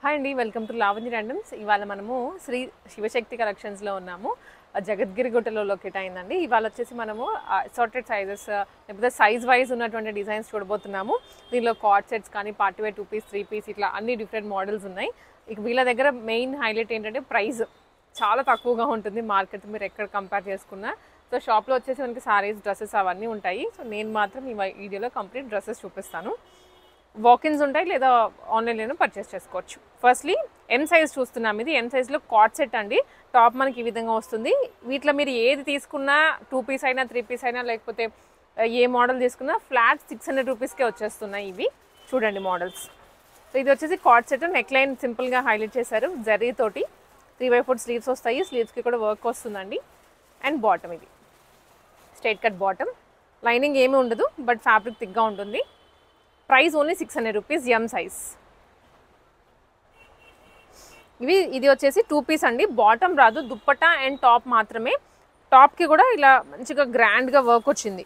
Hi అండి, welcome to Lavanya randoms. ఇవాళ మనము శ్రీ శివశక్తి కలెక్షన్స్లో ఉన్నాము. జగద్గిరి గుట్టలో లొకేట్ అయిందండి. ఇవాళ వచ్చేసి మనము అసార్టెడ్ సైజెస్ లేకపోతే సైజ్ వైజ్ ఉన్నటువంటి డిజైన్స్ చూడబోతున్నాము. దీనిలో కార్డ్ సెట్స్ కానీ పార్టీ వేర్ 2 పీస్ 3 పీస్ ఇట్లా అన్ని డిఫరెంట్ మోడల్స్ ఉన్నాయి. ఇక వీళ్ళ దగ్గర మెయిన్ హైలైట్ ఏంటంటే ప్రైస్ చాలా తక్కువగా ఉంటుంది మార్కెట్ మీరు ఎక్కడ కంపేర్ చేసుకున్నా. సో షాప్లో వచ్చేసి మనకి సారీస్, డ్రెస్సెస్ అవన్నీ ఉంటాయి. సో నేను మాత్రం ఈ వీడియోలో కంప్లీట్ డ్రెస్సెస్ చూపిస్తాను. వాకిన్స్ ఉంటాయి లేదా ఆన్లైన్లోనే పర్చేస్ చేసుకోవచ్చు. ఫస్ట్లీ ఎం సైజ్ చూస్తున్నాం. ఇది ఎం సైజ్లో కార్డ్ సెట్ అండి. టాప్ మనకి ఈ విధంగా వస్తుంది. వీటిలో మీరు ఏది తీసుకున్నా 2 పీస్ అయినా 3 పీస్ అయినా లేకపోతే ఏ మోడల్ తీసుకున్నా ఫ్లాట్ 600 రూపీస్కే వచ్చేస్తున్నాయి. ఇవి చూడండి మోడల్స్. సో ఇది వచ్చేసి కార్డ్ సెట్. నెక్ లైన్ సింపుల్గా హైలైట్ చేశారు జరీ తోటి. 3/4 స్లీవ్స్ వస్తాయి. స్లీవ్స్కి కూడా వర్క్ వస్తుందండి. అండ్ బాటమ్ ఇది స్ట్రైట్ కట్ బాటమ్. లైనింగ్ ఏమీ ఉండదు బట్ ఫ్యాబ్రిక్ థిక్గా ఉంటుంది. Price only 600 rupees M size. ఇది వచ్చేసి 2 పీస్ అండి. బాటమ్ రాదు, దుప్పటా అండ్ టాప్ మాత్రమే. టాప్కి కూడా ఇలా మంచిగా గ్రాండ్గా వర్క్ వచ్చింది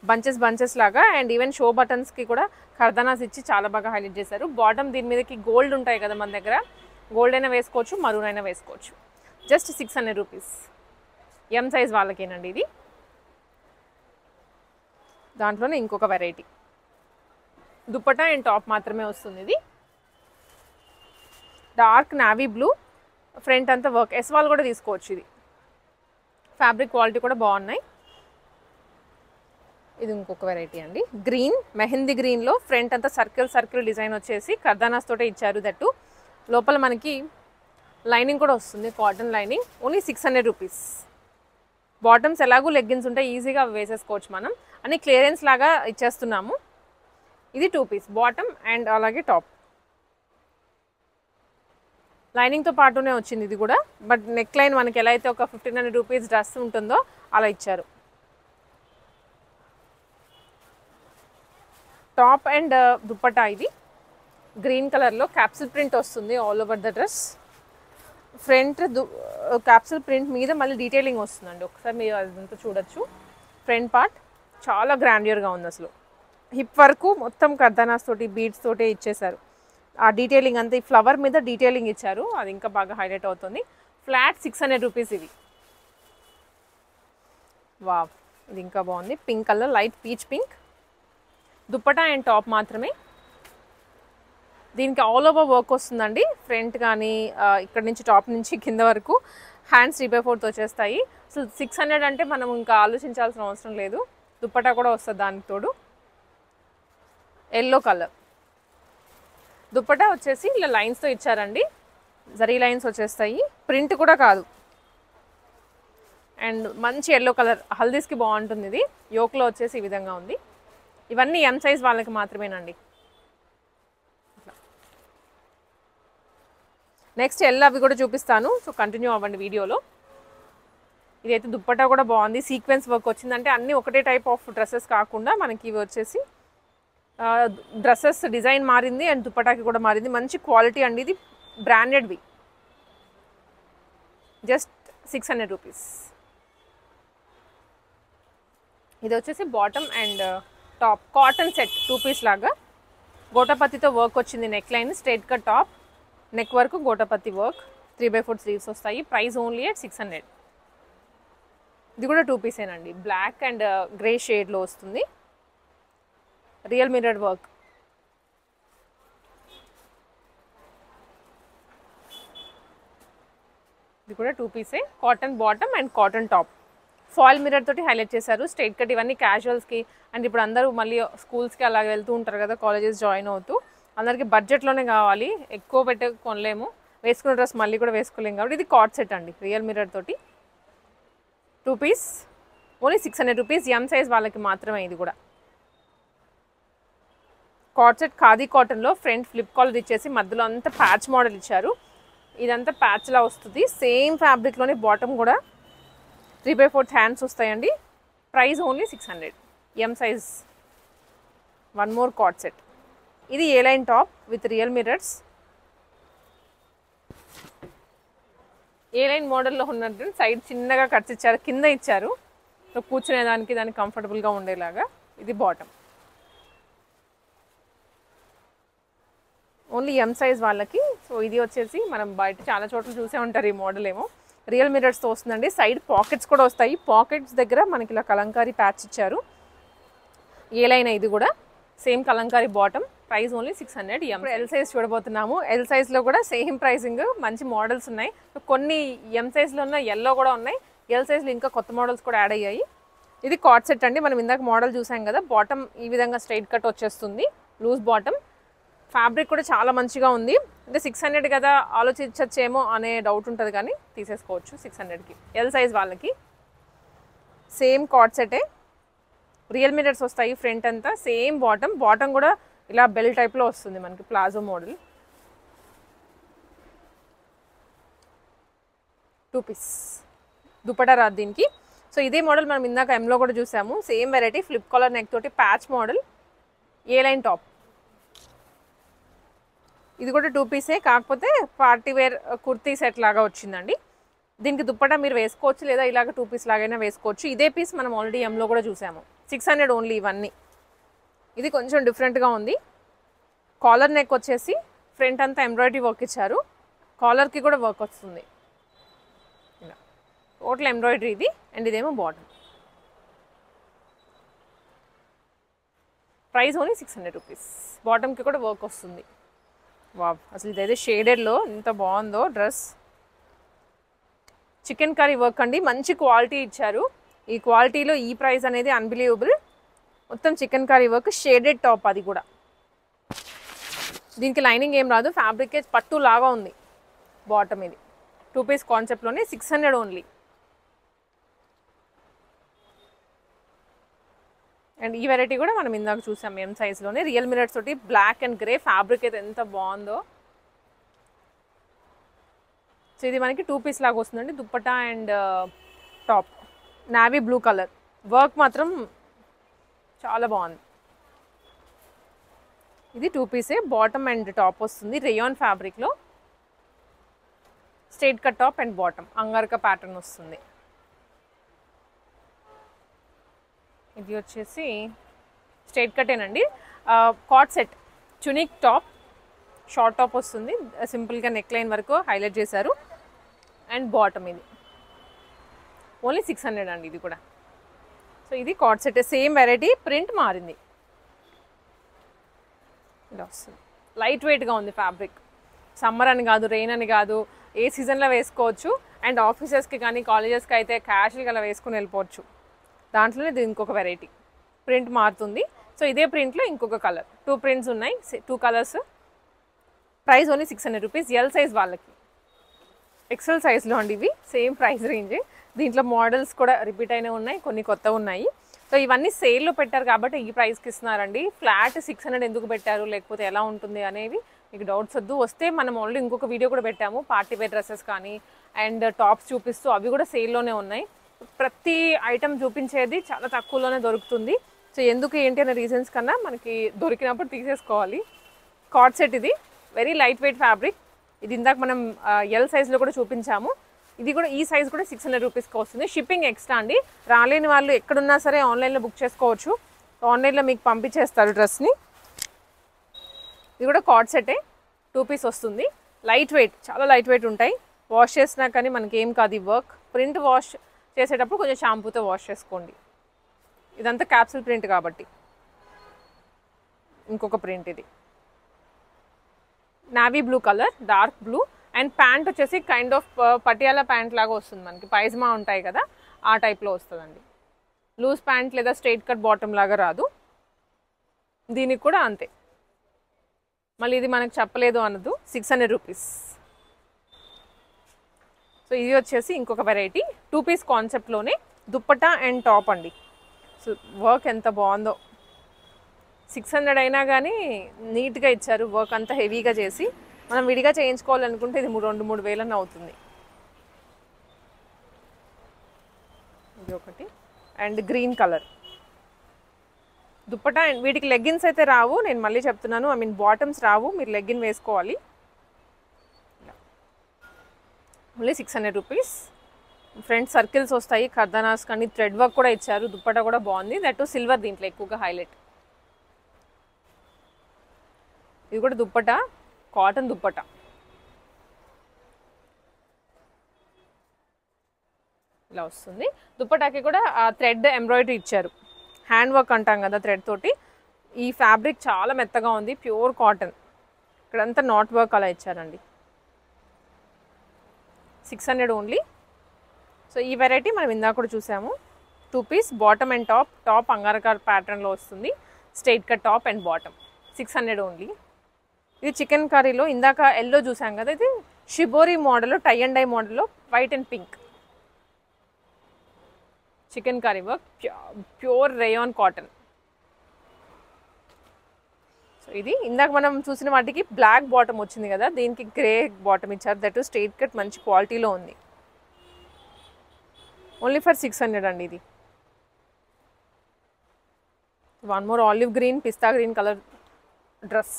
బంచెస్ లాగా. అండ్ ఈవెన్ షో బటన్స్కి కూడా కర్దానాస్ ఇచ్చి చాలా బాగా హైలైట్ చేశారు. బాటమ్ దీని మీదకి గోల్డ్ ఉంటాయి కదా మన దగ్గర, గోల్డ్ అయినా వేసుకోవచ్చు, మరూన్ అయినా వేసుకోవచ్చు. జస్ట్ 600 రూపీస్ ఎం సైజ్ వాళ్ళకేనండి. ఇది దాంట్లోనే ఇంకొక వెరైటీ దుప్పటా అండ్ టాప్ మాత్రమే వస్తుంది. ఇది డార్క్ నావీ బ్లూ, ఫ్రంట్ అంతా వర్క్. ఎస్వాల్ కూడా తీసుకోవచ్చు. ఇది ఫ్యాబ్రిక్ క్వాలిటీ కూడా బాగున్నాయి. ఇది ఇంకొక వెరైటీ అండి. గ్రీన్, మెహందీ గ్రీన్లో ఫ్రంట్ అంతా సర్కిల్ డిజైన్ వచ్చేసి కర్దానాస్ తోటే ఇచ్చారు. దట్టు లోపల మనకి లైనింగ్ కూడా వస్తుంది, cotton lining. Only 600 rupees. Bottoms ఎలాగూ లెగ్గిన్స్ ఉంటాయి, ఈజీగా వేసేసుకోవచ్చు మనం. అని క్లియరెన్స్ లాగా ఇచ్చేస్తున్నాము. ఇది 2 పీస్ బాటమ్ అండ్ అలాగే టాప్. లైనింగ్తో పాటునే వచ్చింది ఇది కూడా. బట్ నెక్ లైన్ మనకి ఎలా అయితే ఒక 1500 రూపీస్ డ్రెస్ ఉంటుందో అలా ఇచ్చారు. టాప్ అండ్ దుప్పటా ఇది గ్రీన్ కలర్లో క్యాప్సిల్ ప్రింట్ వస్తుంది all over the dress. Front capsule print మీద మళ్ళీ డీటెయిలింగ్ వస్తుందండి. ఒకసారి మీరు అదంతా చూడొచ్చు. ఫ్రంట్ పార్ట్ చాలా గ్రాండియర్గా ఉంది అసలు. హిప్ వరకు మొత్తం కర్దానాస్ తోటి బీడ్స్ తోటే ఇచ్చేసారు. ఆ డీటెయిలింగ్ అంతా ఈ ఫ్లవర్ మీద డీటెయిలింగ్ ఇచ్చారు, అది ఇంకా బాగా హైలైట్ అవుతుంది. ఫ్లాట్ 600 రూపీస్ ఇది. వావ్, ఇది ఇంకా బాగుంది. Pink colour, light peach pink. Dupatta and top మాత్రమే. దీనికి ఆల్ ఓవర్ వర్క్ వస్తుందండి. ఫ్రంట్ కానీ ఇక్కడ నుంచి టాప్ నుంచి కింద వరకు హ్యాండ్స్ 3/4 వచ్చేస్తాయి. సో 600 అంటే మనం ఇంకా ఆలోచించాల్సిన అవసరం లేదు. దుప్పటా కూడా వస్తుంది దానికి తోడు. ఎల్లో కలర్ దుప్పటా వచ్చేసి ఇలా లైన్స్తో ఇచ్చారండి. జరీ లైన్స్ వచ్చేస్తాయి, ప్రింట్ కూడా కాదు. అండ్ మంచి ఎల్లో కలర్, హల్దీస్కి బాగుంటుంది. ఇది యోక్లో వచ్చేసి ఈ విధంగా ఉంది. ఇవన్నీ ఎం సైజ్ వాళ్ళకి మాత్రమేనండి. నెక్స్ట్ ఎల్లో అవి కూడా చూపిస్తాను. సో కంటిన్యూ అవ్వండి వీడియోలో. ఇదైతే దుప్పటా కూడా బాగుంది, సీక్వెన్స్ వర్క్ వచ్చిందంటే అన్నీ ఒకటే టైప్ ఆఫ్ డ్రెస్సెస్ కాకుండా మనకి ఇవి వచ్చేసి డ్రెస్సెస్ డిజైన్ మారింది అండ్ దుప్పటాకి కూడా మారింది. మంచి క్వాలిటీ అండి. ఇది బ్రాండెడ్వి. Just 600 rupees. ఇది వచ్చేసి bottom and top cotton set 2 piece లాగా. గోటపత్తితో వర్క్ వచ్చింది. Neck line straight cut top, neck వరకు గోటపత్తి వర్క్. 3/4 స్లీవ్స్ వస్తాయి. Price only at 600. ఇది కూడా 2 పీసేనండి. బ్లాక్ అండ్ గ్రే షేడ్లో వస్తుంది. Real mirror work. ఇది కూడా 2 పీసే. Cotton bottom and cotton top. Foil mirror తోటి హైలైట్ చేశారు. స్ట్రైట్ కట్ ఇవన్నీ క్యాజువల్స్కి. అండ్ ఇప్పుడు అందరూ మళ్ళీ స్కూల్స్కి అలా వెళ్తూ ఉంటారు కదా, కాలేజెస్ జాయిన్ అవుతూ. అందరికీ బడ్జెట్లోనే కావాలి, ఎక్కువ పెట్టే కొనలేము. వేసుకున్న డ్రెస్ మళ్ళీ కూడా వేసుకోలేము కాబట్టి ఇది కార్డ్ సెట్ అండి రియల్ మిర్రర్ తోటి. 2 piece only 600 rupees. M size వాళ్ళకి మాత్రమే. ఇది కూడా కార్డ్ సెట్ ఖాదీ కాటన్లో ఫ్రంట్ ఫ్లిప్ కాలర్ ఇచ్చేసి మధ్యలో అంతా ప్యాచ్ మోడల్ ఇచ్చారు. ఇదంతా ప్యాచ్లా వస్తుంది. సేమ్ ఫ్యాబ్రిక్లోనే బాటమ్ కూడా 3/4 హ్యాండ్స్ వస్తాయండి. Price only 600. M size. One more card set. ఇది A line top with real mirrors. A line మోడల్లో ఉన్నట్టు సైడ్ చిన్నగా కట్స్ ఇచ్చారు, కింద ఇచ్చారు. సో కూర్చునేదానికి దానికి కంఫర్టబుల్గా ఉండేలాగా. ఇది బాటమ్. ఓన్లీ ఎం సైజ్ వాళ్ళకి. సో ఇది వచ్చేసి మనం బయట చాలా చోట్ల చూసే ఉంటారు. ఈ మోడల్ ఏమో రియల్ మిరర్స్తో వస్తుందండి. సైడ్ పాకెట్స్ కూడా వస్తాయి. పాకెట్స్ దగ్గర మనకి ఇలా కలంకారీ ప్యాచ్ ఇచ్చారు. ఏ లైన్ ఇది కూడా same Kalamkari bottom. Price only 600. L size చూడబోతున్నాము. ఎల్ సైజ్లో కూడా సేమ్ ప్రైసింగ్. మంచి మోడల్స్ ఉన్నాయి. కొన్ని ఎం సైజ్లో ఉన్న ఎల్లో కూడా ఉన్నాయి. ఎల్ సైజ్లో ఇంకా కొత్త మోడల్స్ కూడా యాడ్ అయ్యాయి. ఇది కార్డ్ సెట్ అండి. మనం ఇందాక మోడల్ చూసాం కదా. బాటమ్ ఈ విధంగా స్ట్రైట్ కట్ వచ్చేస్తుంది. Loose bottom. ఫ్యాబ్రిక్ కూడా చాలా మంచిగా ఉంది. అంటే 600 కదా ఆలోచించచ్చేమో అనే డౌట్ ఉంటుంది, కానీ తీసేసుకోవచ్చు 600కి. ఎల్ సైజ్ వాళ్ళకి. సేమ్ కార్డ్ సెటే. రియల్ మిరర్స్ వస్తాయి ఫ్రంట్ అంతా. Same bottom. బాటమ్ కూడా ఇలా బెల్ టైప్లో వస్తుంది మనకి, ప్లాజో మోడల్. 2 పీస్ దుపట్టా రాదు దీనికి. సో ఇదే మోడల్ మనం ఇందాక ఎంలో కూడా చూసాము. Same variety. Flip collar neck తోటి patch model. A line top. ఇది కూడా 2 పీసే, కాకపోతే పార్టీ వేర్ కుర్తీ సెట్ లాగా వచ్చిందండి. దీనికి దుప్పటా మీరు వేసుకోవచ్చు, లేదా ఇలాగ 2 పీస్ లాగైనా వేసుకోవచ్చు. ఇదే పీస్ మనం ఆల్రెడీ ఎంలో కూడా చూసాము. 600 ఓన్లీ ఇవన్నీ. ఇది కొంచెం డిఫరెంట్గా ఉంది. కాలర్ నెక్ వచ్చేసి ఫ్రంట్ అంతా ఎంబ్రాయిడరీ వర్క్ ఇచ్చారు. కాలర్కి కూడా వర్క్ వస్తుంది. ఇలా టోటల్ ఎంబ్రాయిడరీ ఇది. అండ్ ఇదేమో బాటమ్. Price only 600 rupees. బాటమ్కి కూడా వర్క్ వస్తుంది. వావ్, అసలు ఇదైతే షేడెడ్లో ఎంత బాగుందో డ్రెస్. చికెన్ కర్రీ వర్క్ అండి. మంచి క్వాలిటీ ఇచ్చారు. ఈ క్వాలిటీలో ఈ ప్రైస్ అనేది అన్బిలీవబుల్. మొత్తం chicken curry work. Shaded top అది కూడా. దీనికి లైనింగ్ ఏం రాదు. ఫ్యాబ్రిక్ పట్టు లాగా ఉంది బాటమ్. ఇది 2 పీస్ కాన్సెప్ట్లోనే 600 ఓన్లీ. అండ్ ఈ వెరైటీ కూడా మనం ఇందాక చూసాం ఎం సైజ్లోనే. రియల్ మిరర్స్ తోటి బ్లాక్ అండ్ గ్రే. ఫ్యాబ్రిక్ అయితే ఎంత బాగుందో. సో ఇది మనకి 2 పీస్ లాగా వస్తుందండి. Dupatta and top. Navy blue colour. Work మాత్రం చాలా బాగుంది. ఇది 2 పీసే. బాటమ్ అండ్ టాప్ వస్తుంది. రేయాన్ ఫ్యాబ్రిక్లో. Straight cut top and bottom. Angrakha pattern వస్తుంది. ఇది వచ్చేసి స్ట్రైట్ కట్టేనండి. Card set. Tunic top. Short top వస్తుంది. సింపుల్గా నెక్ లైన్ వరకు హైలైట్ చేశారు. అండ్ బాటమ్ ఇది ఓన్లీ 600 అండి ఇది కూడా. సో ఇది card set. Same variety. Print మారింది. ఇలా వస్తుంది. లైట్ వెయిట్గా ఉంది ఫ్యాబ్రిక్. సమ్మర్ అని కాదు, రెయిన్ అని కాదు, ఏ సీజన్లో వేసుకోవచ్చు. అండ్ ఆఫీసెస్కి కానీ కాలేజెస్కి అయితే క్యాషువల్గా అలా వేసుకుని వెళ్ళిపోవచ్చు. దాంట్లోనే ఇది ఇంకొక వెరైటీ. ప్రింట్ మారుతుంది. సో ఇదే ప్రింట్లో ఇంకొక కలర్. 2 ప్రింట్స్ ఉన్నాయి. 2 colours. Price only 600 rupees. L size వాళ్ళకి. ఎక్సెల్ సైజ్లో అండి ఇవి. Same price range. దీంట్లో మోడల్స్ కూడా రిపీట్ అయినా ఉన్నాయి, కొన్ని కొత్త ఉన్నాయి. సో ఇవన్నీ సేల్లో పెట్టారు కాబట్టి ఈ ప్రైస్కి ఇస్తున్నారండి. ఫ్లాట్ 600 ఎందుకు పెట్టారు, లేకపోతే ఎలా ఉంటుంది అనేవి మీకు డౌట్స్ వద్దు. వస్తే మనం ఆల్రెడీ ఇంకొక వీడియో కూడా పెట్టాము. పార్టీ వేర్ డ్రెస్సెస్ కానీ అండ్ టాప్స్ చూపిస్తూ, అవి కూడా సేల్లోనే ఉన్నాయి. ప్రతి ఐటమ్ చూపించేది చాలా తక్కువలోనే దొరుకుతుంది. సో ఎందుకు ఏంటి అనే రీజన్స్ కన్నా మనకి దొరికినప్పుడు తీసేసుకోవాలి. కార్డ్ సెట్ ఇది. Very light weight fabric. ఇది ఇందాక మనం ఎల్ సైజ్లో కూడా చూపించాము. ఇది కూడా ఈ సైజ్ కూడా 600 రూపీస్కి వస్తుంది. షిప్పింగ్ ఎక్స్ట్రా అండి. రాలేని వాళ్ళు ఎక్కడున్నా సరే ఆన్లైన్లో బుక్ చేసుకోవచ్చు. ఆన్లైన్లో మీకు పంపించేస్తారు డ్రెస్ని. ఇది కూడా కార్డ్ సెటే. 2 పీస్ వస్తుంది. Light weight. చాలా లైట్ వెయిట్ ఉంటాయి. వాష్ చేసినా కానీ మనకి ఏం కాదు ఈ వర్క్. ప్రింట్ వాష్ చేసేటప్పుడు కొంచెం షాంపూతో వాష్ చేసుకోండి. ఇదంతా క్యాప్సూల్ ప్రింట్ కాబట్టి. ఇంకొక ప్రింట్ ఇది. Navy blue colour. Dark blue. And pant వచ్చేసి కైండ్ ఆఫ్ పటియాలా ప్యాంట్ లాగా వస్తుంది మనకి. పైజమా ఉంటాయి కదా, ఆ టైప్లో వస్తుందండి. లూజ్ ప్యాంట్ లేదా స్ట్రైట్ కట్ బాటమ్ లాగా రాదు. దీనికి కూడా అంతే. మళ్ళీ ఇది మనకు చెప్పలేదు అనదు. 600 రూపీస్. సో ఇది వచ్చేసి ఇంకొక వెరైటీ. 2 పీస్ కాన్సెప్ట్లోనే దుప్పటా అండ్ టాప్ అండి. సో వర్క్ ఎంత బాగుందో. 600 అయినా కానీ నీట్గా ఇచ్చారు, వర్క్ అంతా హెవీగా చేసి. మనం విడిగా చేయించుకోవాలనుకుంటే ఇది 2-3 వేలన్న అవుతుంది. ఇది ఒకటి. And green colour dupatta. And వీటికి లెగ్గిన్స్ అయితే రావు, నేను మళ్ళీ చెప్తున్నాను, ఐ మీన్ బాటమ్స్ రావు, మీరు లెగ్గిన్ వేసుకోవాలి. Only 600 rupees. ఫ్రంట్ సర్కిల్స్ వస్తాయి, కర్దనాస్ కానీ థ్రెడ్ వర్క్ కూడా ఇచ్చారు. దుప్పటా కూడా బాగుంది, దట్ టు సిల్వర్ దీంట్లో ఎక్కువగా హైలైట్. ఇది కూడా దుప్పటా, కాటన్ దుప్పటా. ఇలా వస్తుంది. దుప్పటాకి కూడా థ్రెడ్ ఎంబ్రాయిడరీ ఇచ్చారు, హ్యాండ్ వర్క్ అంటాం కదా థ్రెడ్ తోటి. ఈ ఫ్యాబ్రిక్ చాలా మెత్తగా ఉంది, ప్యూర్ కాటన్. ఇక్కడంతా నాట్ వర్క్ అలా ఇచ్చారండి. 600 ఓన్లీ. సో ఈ వెరైటీ మనం ఇందాక కూడా చూసాము. 2 piece bottom and top. Top angrakha ప్యాటర్న్లో వస్తుంది, straight cut top and bottom. 600 only. ఇది చికెన్ కర్రీలో ఇందాక ఎల్లో చూసాం కదా, ఇది షిబోరి మోడల్లో, టై అండ్ డై మోడల్లో, white and pink. Chikankari work, pure rayon cotton. సో ఇది ఇందాక మనం చూసిన వాటికి బ్లాక్ బాటమ్ వచ్చింది కదా, దీనికి గ్రే బాటమ్ ఇచ్చారు, దట్ స్ట్రైట్ కట్ మంచి క్వాలిటీలో ఉంది. ఓన్లీ ఫర్ 600 అండి. ఇది వన్ మోర్ ఆలివ్ గ్రీన్, పిస్తా గ్రీన్ కలర్ డ్రెస్.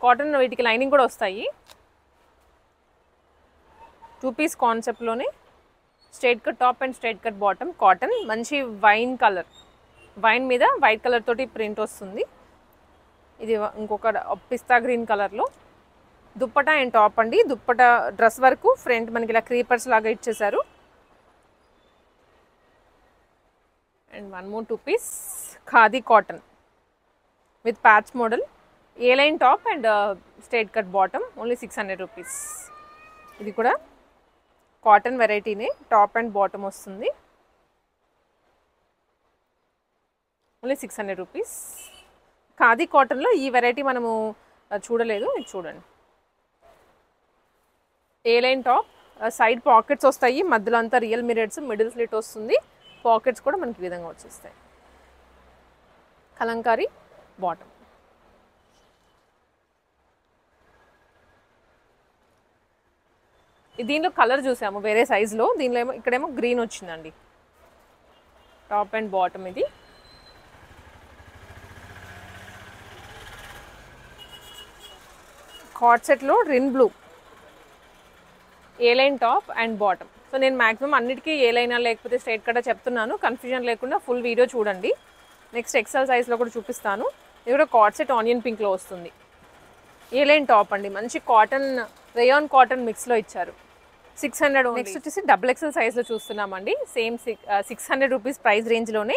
కాటన్ వీటికి లైనింగ్ కూడా వస్తాయి. 2 పీస్ కాన్సెప్ట్లోనే straight cut top and straight cut bottom, cotton. మంచి వైన్ కలర్, వైన్ మీద వైట్ కలర్ తోటి ప్రింట్ వస్తుంది. ఇది ఇంకొక పిస్తా గ్రీన్ కలర్లో దుప్పటా అండ్ టాప్ అండి. దుప్పటా డ్రెస్ వరకు ఫ్రంట్ మనకి ఇలా క్రీపర్స్ లాగా ఇచ్చేసారు. And one more 2 piece khadi cotton with patch model, A line top and straight cut bottom. Only 600 rupees. ఇది కూడా కాటన్ వెరైటీనే, టాప్ అండ్ బాటమ్ వస్తుంది. Only 600 rupees. ఖాదీ కాటన్లో ఈ వెరైటీ మనము చూడలేదు, ఇది చూడండి. A line top, side pockets వస్తాయి, మధ్యలో అంతా రియల్ మిరర్స్, మిడిల్ స్లిట్ వస్తుంది. పాకెట్స్ కూడా మనకి ఈ విధంగా వచ్చేస్తాయి. కలంకారీ బాటమ్. దీనిలో కలర్ చూసాము వేరే సైజులో, దీనిలో ఏమో ఇక్కడేమో గ్రీన్ వచ్చిందండి. Top and bottom. ఇది కార్డ్ సెట్లో Rin blue, A line top and bottom. So నేను మ్యాక్సిమం అన్నిటికీ ఏ లైనా లేకపోతే స్ట్రైట్ కట్ చెప్తున్నాను, కన్ఫ్యూజన్ లేకుండా ఫుల్ వీడియో చూడండి. నెక్స్ట్ ఎక్సెల్ సైజ్లో కూడా చూపిస్తాను. ఇది కూడా కార్డ్ సెట్ ఆనియన్ పింక్లో వస్తుంది. ఏ లైన్ టాప్ అండి, మంచి కాటన్, రేయాన్ కాటన్ మిక్స్లో ఇచ్చారు. 600. నెక్స్ట్ వచ్చేసి డబుల్ ఎక్సెల్ సైజ్లో చూస్తున్నామండి. సేమ్ 600 రూపీస్ ప్రైస్ రేంజ్లోనే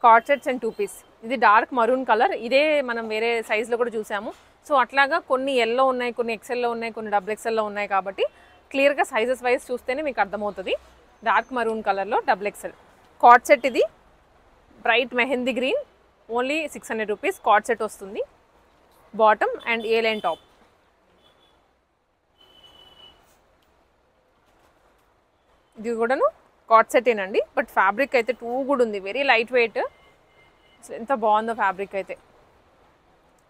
కార్డ్ సెట్స్ అండ్ 2 పీస్. ఇది డార్క్ మరూన్ కలర్, ఇదే మనం వేరే సైజ్లో కూడా చూసాము. సో అట్లాగా కొన్ని ఎల్లో ఉన్నాయి, కొన్ని ఎక్సెల్లో ఉన్నాయి, కొన్ని డబుల్ ఎక్సెల్లో ఉన్నాయి. కాబట్టి క్లియర్గా సైజెస్ వైజ్ చూస్తేనే మీకు అర్థమవుతుంది. డార్క్ మరూన్ కలర్లో డబుల్ ఎక్సెల్ కార్డ్ సెట్. ఇది bright mehndi green. Only 600 rupees card set వస్తుంది. Bottom and A line top. ఇది కూడాను కార్డ్ సెటేనండి, బట్ ఫ్యాబ్రిక్ అయితే టూ గుడ్ ఉంది, వెరీ లైట్ వెయిట్. అసలు ఎంత బాగుందో ఫ్యాబ్రిక్ అయితే,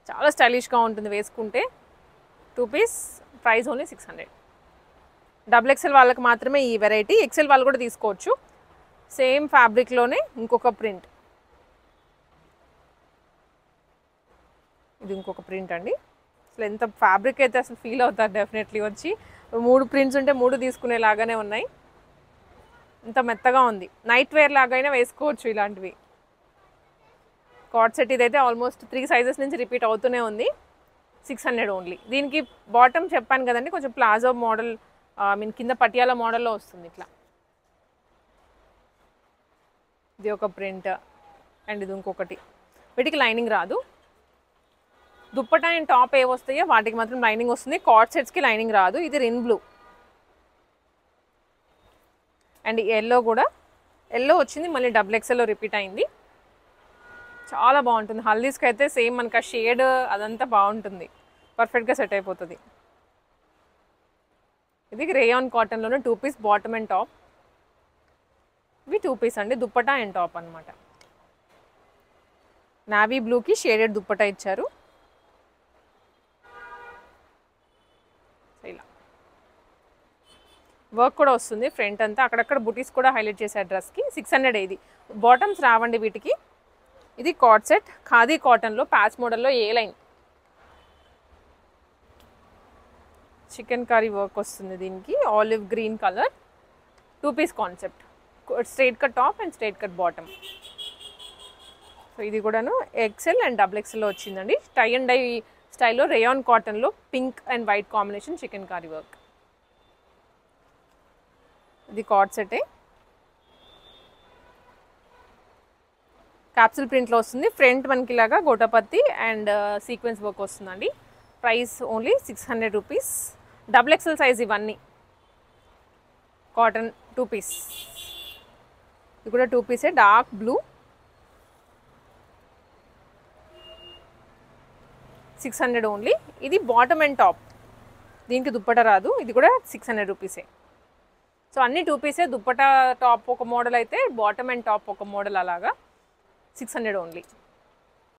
చాలా స్టైలిష్గా ఉంటుంది వేసుకుంటే. 2 piece, price only 600. Double XL వాళ్ళకి మాత్రమే ఈ వెరైటీ, ఎక్సెల్ వాళ్ళు కూడా తీసుకోవచ్చు. సేమ్ ఫ్యాబ్రిక్లోనే ఇంకొక ప్రింట్. ఇది ఇంకొక ప్రింట్ అండి. అసలు ఎంత ఫ్యాబ్రిక్ అయితే అసలు ఫీల్ అవుతారు డెఫినెట్లీ వచ్చి. 3 ప్రింట్స్ ఉంటే 3 తీసుకునేలాగానే ఉన్నాయి. ఇంత మెత్తగా ఉంది, నైట్ వేర్ లాగైనా వేసుకోవచ్చు ఇలాంటివి. కార్డ్ సెట్ ఇదైతే ఆల్మోస్ట్ 3 సైజెస్ నుంచి రిపీట్ అవుతూనే ఉంది. 600 ఓన్లీ. దీనికి బాటమ్ చెప్పాను కదండి, కొంచెం ప్లాజో మోడల్, మీన్ కింద పటియాలా మోడల్లో వస్తుంది ఇట్లా. ఇది ఒక ప్రింట్ అండ్ ఇది ఇంకొకటి. వీటికి లైనింగ్ రాదు. దుప్పటా అండ్ టాప్ ఏ వస్తాయో వాటికి మాత్రం లైనింగ్ వస్తుంది. కార్డ్ సెట్స్కి లైనింగ్ రాదు. ఇది రిన్ బ్లూ అండ్ ఎల్లో కూడా, ఎల్లో వచ్చింది మళ్ళీ డబుల్ ఎక్సెల్లో రిపీట్ అయింది. చాలా బాగుంటుంది. హల్దీస్కి అయితే సేమ్ మనకు ఆ షేడ్ అదంతా బాగుంటుంది, పర్ఫెక్ట్గా సెట్ అయిపోతుంది. ఇది రేయాన్ కాటన్లోనే 2 పీస్ బాటమ్ అండ్ టాప్. ఇవి 2 పీస్ అండి, దుప్పటా అండ్ టాప్ అనమాట. నావీ బ్లూకి షేడెడ్ దుప్పటా ఇచ్చారు. ఇలా వర్క్ కూడా వస్తుంది ఫ్రంట్ అంతా, అక్కడక్కడ బుటీస్ కూడా హైలైట్ చేశారు డ్రెస్కి. 600 ఇది. బాటమ్స్ రావండి వీటికి. ఇది కార్డ్ సెట్ ఖాదీ కాటన్లో ప్యాచ్ మోడల్లో A line chikankari work వస్తుంది దీనికి. ఆలివ్ గ్రీన్ కలర్ 2 పీస్ కాన్సెప్ట్, straight cut top and straight cut bottom. So ఇది కూడాను ఎక్సెల్ అండ్ డబుల్ ఎక్సెల్లో వచ్చిందండి. టై అండ్ డై స్టైల్లో రేయాన్ కాటన్లో pink and white combination chikankari work. ఇది కార్డ్ సెటే, క్యాప్సూల్ ప్రింట్లో వస్తుంది. ఫ్రంట్ మనకి ఇలాగా గోటాపత్తి అండ్ సీక్వెన్స్ వర్క్ వస్తుందండి. Price only 600 rupees. Double XL size ఇవన్నీ. Cotton 2 piece. ఇది కూడా 2 పీసే, డార్క్ బ్లూ. 600 ఓన్లీ. ఇది బాటమ్ అండ్ టాప్, దీనికి దుప్పట రాదు. ఇది కూడా 600 రూపీసే. సో అన్ని 2 పీసే. దుప్పట టాప్ ఒక మోడల్ అయితే బాటమ్ అండ్ టాప్ ఒక మోడల్, అలాగా 600 ఓన్లీ.